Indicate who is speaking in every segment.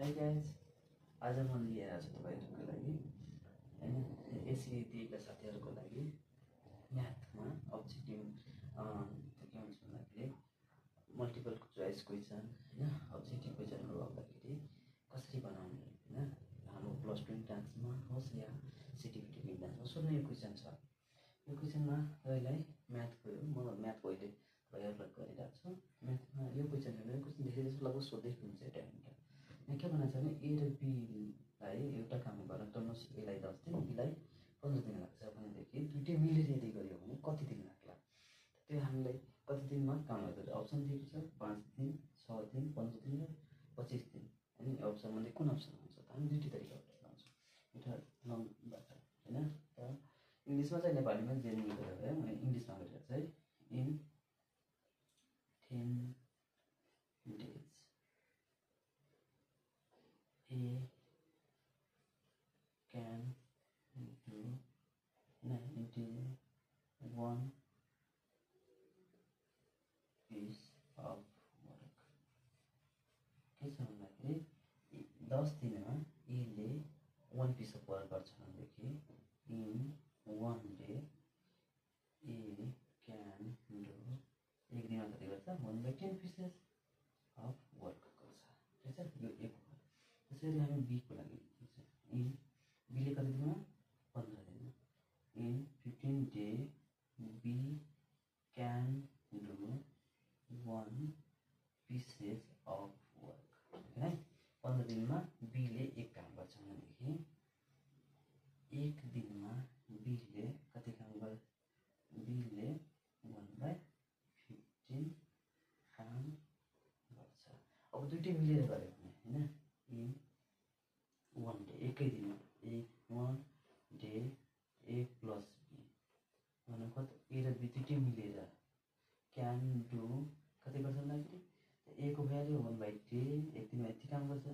Speaker 1: Hi guys, आज म लिएर आएको छु तपाईँहरूको लागि होइन यसरी दिएका साथीहरूको लागि म्याथमा अब्जेक्टिभ के भन्छ भन्दाखेरि मल्टिपल चोइस क्वेसन होइन अब्जेक्टिभ क्वेसनहरू आउँदाखेरि कसरी बनाउने होइन हाम्रो प्लस टू इन्ट्रान्समा होस् या सिटिभिटी इन्ट्रान्समा सोध्ने यो क्वेसन छ। यो क्वेसनमा अहिले म्याथको म म्याथको अहिले तपाईँहरूलाई गरिरहेको छु। म्याथमा यो क्वेसन धेरै जस्तो लगभग सोधेको हुन्छ एउटा यहाँ के भन्छ भने ए र बीलाई एउटा काम गर्न टर्नोस् एलाई 10 दिन बीलाई 15 दिन लाग्छ भनेदेखि दुईटै मिलेर यदि गऱ्यो भने कति दिन लाग्ला त्यो हामीलाई कति दिनमा काम लाग्छ अप्सन दिएको छ 5 दिन 6 दिन 15 दिन र 25 दिन अनि अप्सन मध्ये कुन अप्सन हुन्छ त हामी दुईटै तरिकाबाट लगाउँछौँ एउटा लङबाट हैन र इङ्ग्लिसमा चाहिँ नेपालीमा जेन्युन गरेर भयो मैले इङ्ग्लिसमा गरेर चाहिँ in 10 days A can do 91 piece of work। के छ भन्दाखेरि 10 दिनमा ए ले 1 piece of work गर्छ भनेदेखि in 1 day A can do एक दिनमा कति गर्छ 1/10 pieces of work गर्छ। ठिक छ यो एक त्यसैले हामी बी को लागि इन बी ले कति दिनमा 15 दिनमा in 15 day we can do 1 pieces of work है 15 दिनमा बी ले एक काम गर्छ भनेदेखि एक दिनमा बी ले कति काम गर्छ बी ले 1/15 काम गर्छ। अब दुईटै मिलेर गर्यो भने हैन इन 1 डे एकै दिनमा ए 1 डे ए प्लस बी भने कति ए र बी दुईटै मिलेर क्यान डु कति गर्छ भन्दाखेरि ए को भ्यालु 1/10 एक दिनमा यति काम गर्छ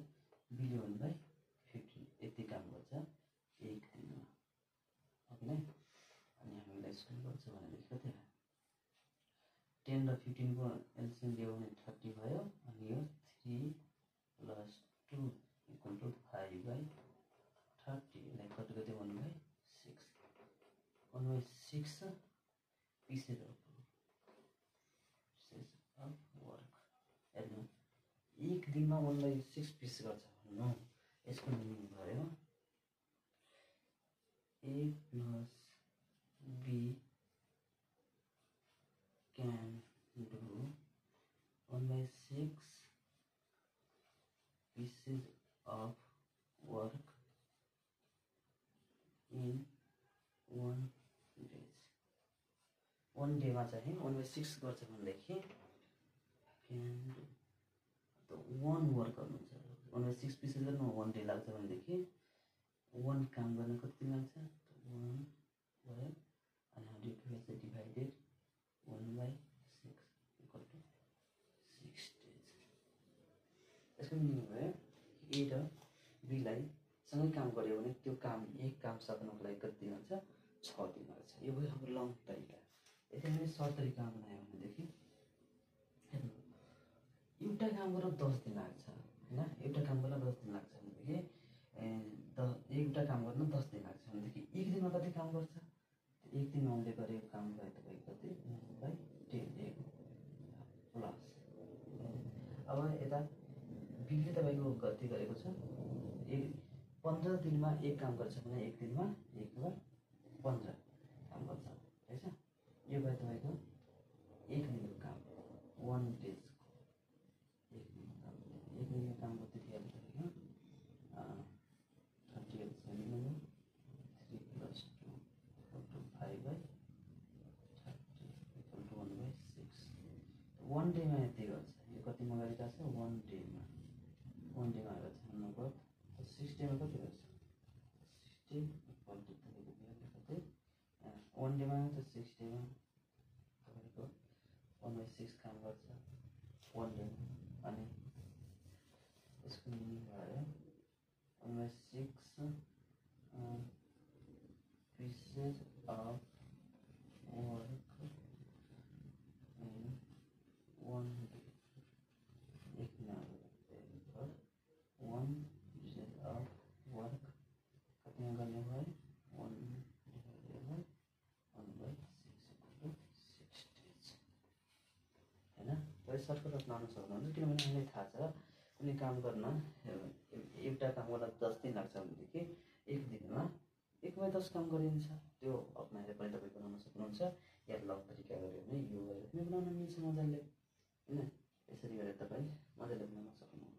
Speaker 1: बी ले 1/15 यति काम गर्छ एक दिनमा ओके न। अनि हामीलाई यसको गर्छ भनेदेखि कति 10 र 15 को एलसिएम ल्यायो भने 30 भयो अनि यो 3 + 2 = 5/30 यसलाई कति कति 1/6 1/6 pieces of work हेर्नु एक दिनमा 1/6 पिस गर्छ भन्नु यसको मिनिङ भयो ए plus be can do 1/6 pieces of work in 1 day। 1 day मा चाहिँ 1/6 गर्छ भनेदेखि can do त 1 वर्क गर्नुहुन्छ 1/6 पिसेस गर्नु 1 डे लाग्छ भनेदेखि 1 काम गर्न कति लाग्छ 1 भयो अनि 100 डिभाइडेड 1/6 = 6 days। यसको मिनिङ भयो ए र बी लाई सँगै काम गर्यो भने त्यो काम एक काम सक्नको लागि कति दिन लाग्छ 6 दिन लाग्छ। यो भयो हाम्रो लङ तरिका। यदि हामीले सर्ट तरिकामा बनायो भनेदेखि हेर्नु एउटा काम गर्न 10 दिन लाग्छ हैन एउटा काम गर्न 10 दिन लाग्छ भनेदेखि एउटा काम गर्न 10 दिन लाग्छ भनेदेखि एक दिनमा कति काम गर्छ एक दिनमा हामीले गरेको काम भयो तपाईको कति 1/10 प्लस अब यता बीले तपाईको गति गरेको छ 15 दिनमा एक काम गर्छ भने एक दिनमा 1/15 काम गर्छ हैन यो भयो तपाईको एक दिनको काम 1 डेज एक दिनको काम कति थियो तपाईको 38 सेन्टिमिटर 3 + 2 = 5/30 = 1/6 1 डे मा यति गर्छ यो कति मा गरिरहेछ 1 डे मा गर्छ नगद 6 डे मा कति गर्छ 60 = तपाईको भ्यालु कति 1 डे मा त 6 डे मा तपाईको 1/6 काम गर्छ 1 डे अनि यसको मिनिङ भयो 1/6 pieces of work in 1 day एक दिन 1 यहाँ गर्ने भयो 1/1/6 डेज होइन। तपाईँ सर्टकट लाउन सक्नुहुन्छ किनभने हामीलाई थाहा छ कुनै काम गर्न एउटा काम गर्दा 10 दिन लाग्छ भनेदेखि एक दिनमा 1/10 काम गरिन्छ। त्यो अप्नाएर पनि तपाईँ बनाउन सक्नुहुन्छ या लक तरिका गऱ्यो भने यो गरेर पनि बनाउन मिल्छ मजाले होइन। यसरी गरेर तपाईँ मजाले बनाउन सक्नुहुन्छ।